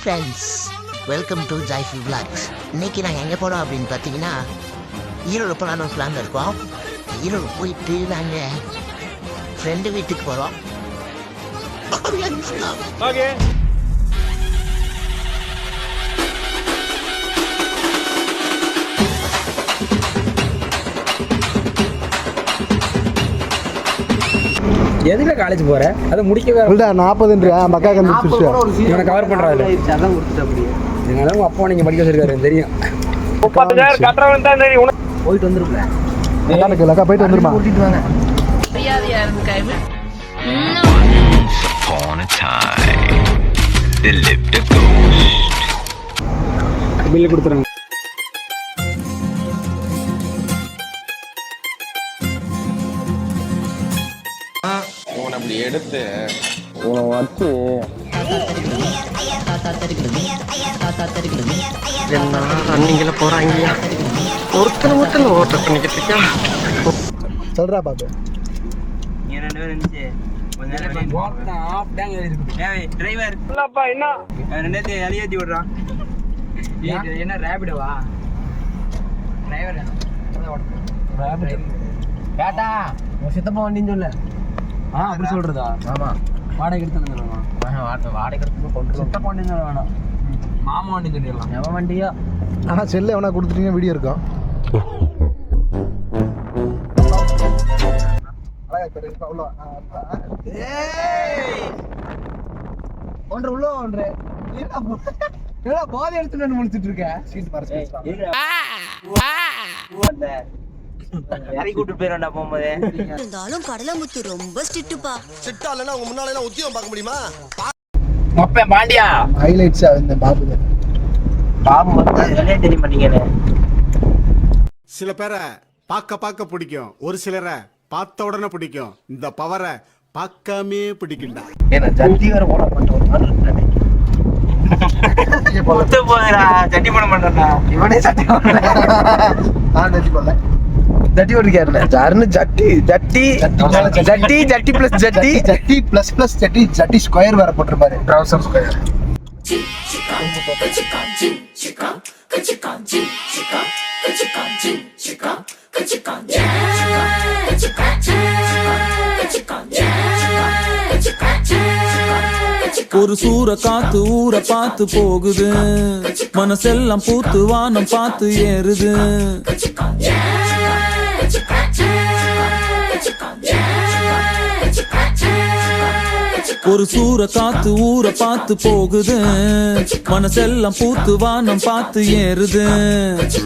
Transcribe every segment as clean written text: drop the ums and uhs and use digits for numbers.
Friends, welcome to joyful vlogs. இன்னைக்கு நாங்கள் எங்கே போகிறோம் அப்படின்னு பார்த்தீங்கன்னா, ஈரோடு போகலான்னு ஒரு பிளான் இருக்கோம். ஈரோடு போயிட்டு நாங்கள் ஃப்ரெண்டு வீட்டுக்கு போகிறோம். எதுல காலேஜ் போற? அதை முடிக்கவே 40 மக்கா கண்டுபிடிச்சு இவனை கவர் பண்றாரு. அதான் கொடுத்துட்டு அப்படியே இதனால உங்க அப்பா நீங்க படிக்க வச்சிருக்காரு தெரியும். 30,000 கட்டறவன் தான் தெரியும். போயிட்டு வந்துருப்பல. லக்கா போயிட்டு வந்துருமா? கூட்டிட்டு வாங்க. மரியாதையா இருந்து கைவு. On a time, they lived a ghost. Bill கொடுத்துறேன். இவன் அப்படி எடுத்து உன வச்சு ரன்னிங்கில் போகிறாங்க. ஒருத்தர் ஓட்ட பண்ணிக்கிட்டு இருக்கா. சொல்றா பாப்பு. என்ன ரேபிடவா கேட்டா சித்தப்பா வண்டின்னு சொல்ல. அப்படி சொல்றதா? ஆமா, வாடகை எடுத்து வாடகை எடுத்து கொண்டு சித்தப்பா வண்டின்னு சொல்ல வேணாம், மாமா வண்டின்னு சொல்லிடலாம். எவன் வண்டியா? ஆனா செல்ல எவனா கொடுத்துட்டீங்க வீடியோ இருக்கும். உள்ள ஒன்று போதை எடுத்துட்டு முடிச்சிட்டு இருக்க. இறக்கி கூட்டு போயிடா போகும்போது. இருந்தாலும் கடலமுத்து ரொம்ப ஸ்ட்ரிக்ட்டுப்பா. ஸ்ட்ரிக்ட்டா இல்லனா உங்க முன்னால எல்லாம் உத்தியோகம் பார்க்க முடியுமா? மொப்பேன் பாண்டியா ஹைலைட்ஸ் இந்த பாபு வந்து ரிலேட் பண்ணி பண்ணீங்க. சில பேரை பார்க்க பிடிக்கும், ஒரு சிலரை பார்த்த உடனே பிடிக்கும். இந்த பவரை பார்க்காமே பிடிக்கும்டா. ஏன்னா ஜட்டி வேற போட மாட்டேன் ஒரு மாதிரி இருக்கானே. பொத்து போறா ஜட்டி போட மாட்டேன்டா. இவனே ஜட்டி போடல. நான் ஜட்டி போடல. ஜட்டி ஓடிக்காருல ஜார்னு ஜட்டி ஜட்டி ஜட்டி ஜட்டி பிளஸ் ஜட்டி ஜட்டி பிளஸ் ஜட்டி ஜட்டி ஸ்கொயர் வேற போட்டிருப்பாரு. Trouser square. ஒரு சூற காத்து ஊற பார்த்து போகுது, மனசெல்லாம் பூத்து வானம் பார்த்து ஏறுது. ஒரு சூற காத்து ஊற பார்த்து போகுது, மனசெல்லாம் பூத்து வானம் பார்த்து ஏறுது.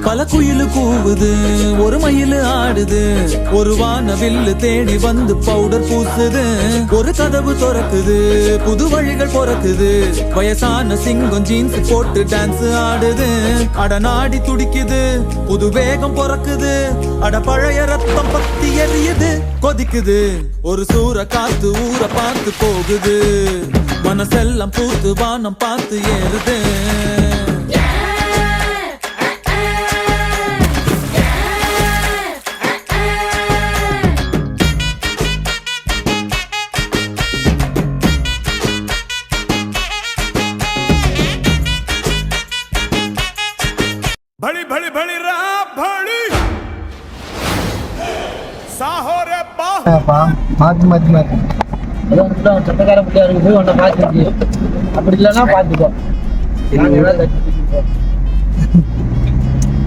பல குயிலு கூவுது, ஒரு மயிலு ஆடுது, ஒரு வானவில்லு தேடி வந்து பவுடர் பூசுது. ஒரு கதவு திறக்குது, புது வழிகள் பிறக்குது, வயசான சிங்கம் ஜீன்ஸ் போட்டு டான்ஸ் ஆடுது. அட நாடி துடிக்குது, புது வேகம் பிறக்குது, அட பழைய ரத்தம் பத்தி எரியுது கொதிக்குது. ஒரு சூற காத்து ஊற பார்த்து போகுது, மனசெல்லாம் பூத்து வானம் பார்த்து ஏறுது. भली भली भली रा भली साहो रे பா மாத்தி சட்டக்கார பிள்ளையா இருக்கு போய் உன்னை பார்த்துருக்கு. அப்படி இல்லைன்னா பார்த்துக்கோ.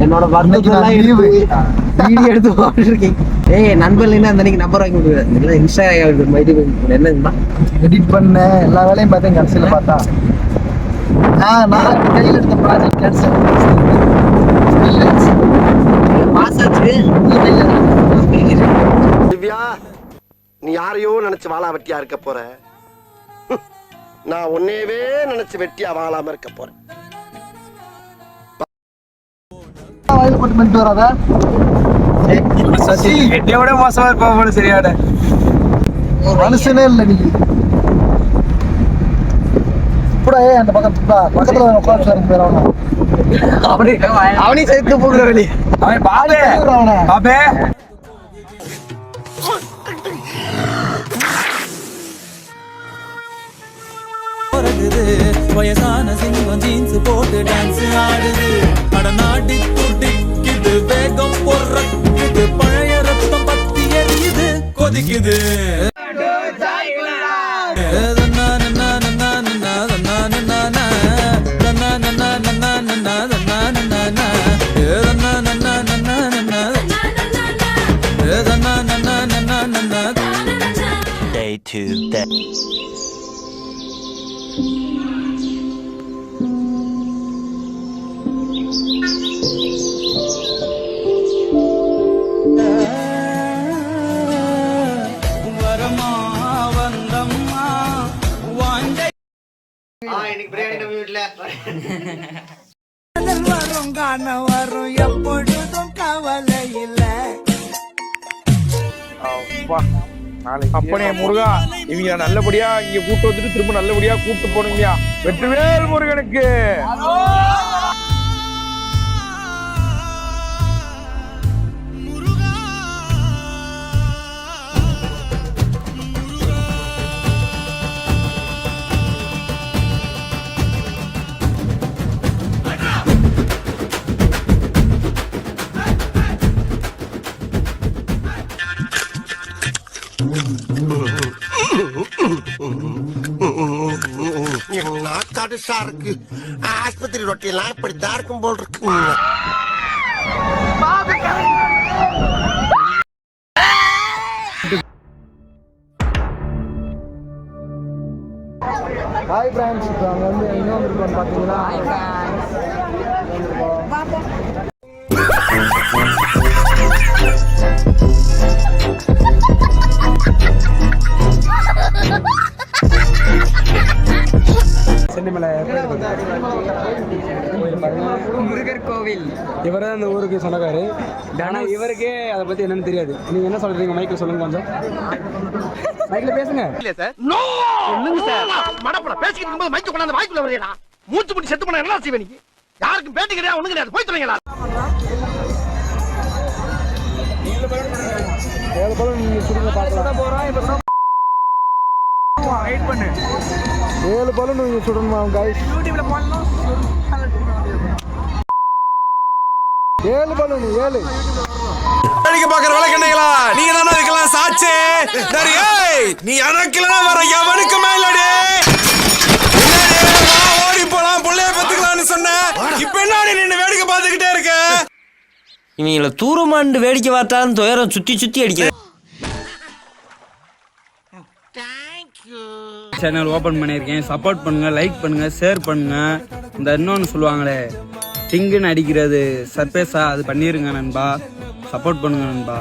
என்னோட வீடியோ எடுத்து போட்டுருக்கீங்க. நண்பர்லாம் அந்த அன்னைக்கு நம்பர் வாங்கி கொடுக்குறது இன்ஸ்டாகிராம் என்ன எடிட் பண்ண எல்லா வேலையும் பார்த்தேன். கடைசியில் பார்த்தா நான் கையில் எடுத்த ப்ராஜெக்ட் கேன்சல். திவ்யா, நீ யாரையோ நினைச்சு வாழா வெட்டியா இருக்க போற. நான் உன்னையவே நினைச்சு வெட்டியா வாழாம இருக்க போறேன். வயல் போட்டு மென்ட்டு வராத. எவ்வளோ மோசமா இருப்பா போல. சரியாட மனுஷனே இல்லை நீ. கூட அந்த பக்கத்துல உட்காந்து அவனையும் சேர்த்து போகிற வெளி. அவன் பாபே பாபே பிறகுது வயசான சிங்கம் ஜீன்ஸ் போட்டு டான்ஸ் ஆடுது அட நாடி துடிக்குது வேகம் பொறக்குது பழைய ரத்தம் பத்தி எரியுது கொதிக்குது Day 2. வரமா வந்தம்மா வாங்க இன்னைக்கு பிரியாணி நம்ம வீட்டுல வரும் காண வரும் எப்பொழுதும் கவலை இல்ல. அப்பனே முருகா இவங்க நல்லபடியா இங்க கூட்டு வந்துட்டு திரும்ப நல்லபடியா கூட்டு போனீங்கயா. வெற்றிவேல் முருகனுக்கு. நாக்காடுசா இருக்கு. ஆஸ்பத்திரி ரொட்டியெல்லாம் இப்படித்தான் இருக்கும் போல் இருக்கு. ஹாய் ஃப்ரெண்ட்ஸ், இப்போ அங்கே வந்து எங்கே வந்துருக்கோம் பார்த்தீங்கன்னா சென்னிமலை முருகர் கோவில். இவர் தான் அந்த ஊருக்கு சொந்தக்காரு. ஆனால் இவருக்கே அதை பற்றி என்னன்னு தெரியாது. நீங்கள் என்ன சொல்கிறீங்க? மைக்கில் சொல்லுங்க கொஞ்சம். மைக்கில் பேசுங்க. பேசிக்கிட்டு இருக்கும்போது மைக்கு கொண்டாந்து வாய்க்குள்ள வரையடா. மூச்சு முடி செத்து போன என்ன செய்வேன்? யாருக்கும் பேட்டி கிடையாது, ஒண்ணு கிடையாது. போய் சொல்லுங்களா. 7 பலூன் நீங்கள் சுடுங்க பார்க்கலாம். 7 பலூன் நீங்கள் சுடணுமா கைஸ்? 7 பலூன் 7 பாக்குற வழக்கண்ணைகளா நீங்க தானே இருக்கலாம் சாட்சி. நீ எனக்கு வர எவனுக்கு மேலடி ஓடி போலாம் புள்ளைய பத்துக்கலாம்னு சொன்ன. இப்ப என்ன நின்று வேடிக்கை பார்த்துக்கிட்டே இருக்க? இவங்கள தூரமாண்டு வேடிக்கை பார்த்தாலும் துயரம் சுத்தி சுத்தி அடிக்குது. சேனல் ஓப்பன் பண்ணியிருக்கேன். சப்போர்ட் பண்ணுங்க, லைக் பண்ணுங்க, ஷேர் பண்ணுங்க. இந்த இன்னொன்று சொல்லுவாங்களே டிங்குன்னு அடிக்கிறது சர்பேஸா, அது பண்ணிருங்க நண்பா. சப்போர்ட் பண்ணுங்க நண்பா.